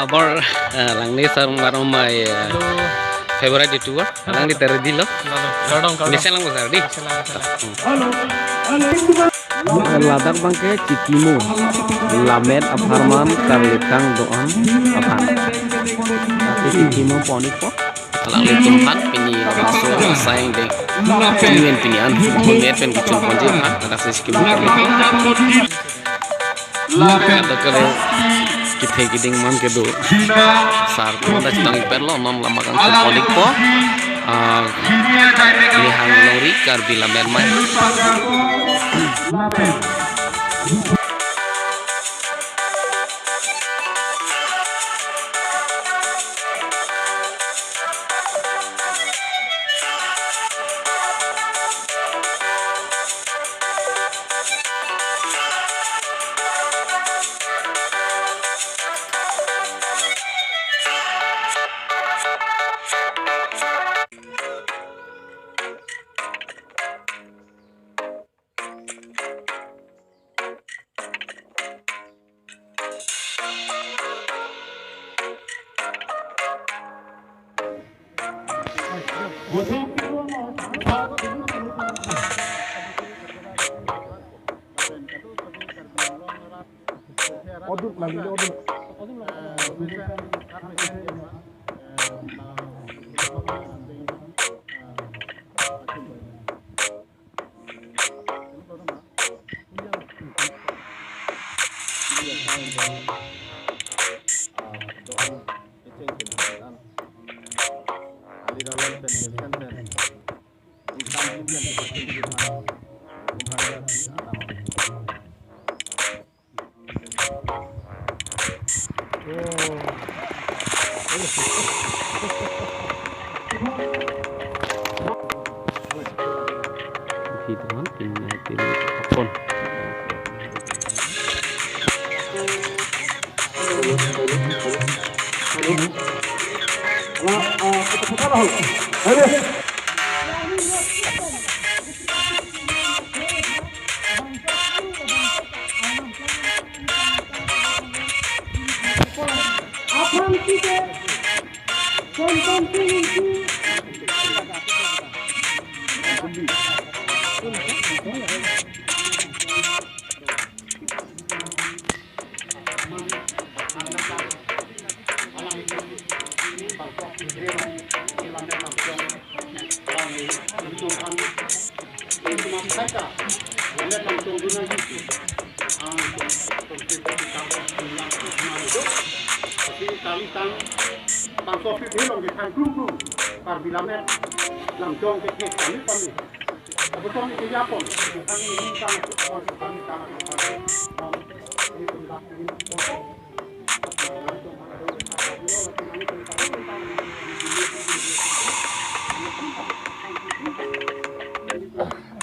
bor lang ni sarung marom mai Lalu favorite itu lang di teredilo lodong kalau misalnya lang besar di misalnya ladar bangke cikimu lamet aparman karlitang doan apan tapi cikimu ponik po lang li tumhan pini langsung sayang deh pinian pinian bunget pen kucing ponje ha ada cikimu ada kalau kita kiting man kedo sar ko da chitang perlo nom lama kan ponik po lihan lori kar bila mermai Odut lagi odut. Teman pin apapun Bang Sofi ini lagi kan kru par bilamet langsung ke kami kami betul ini Japon kami ini kami kami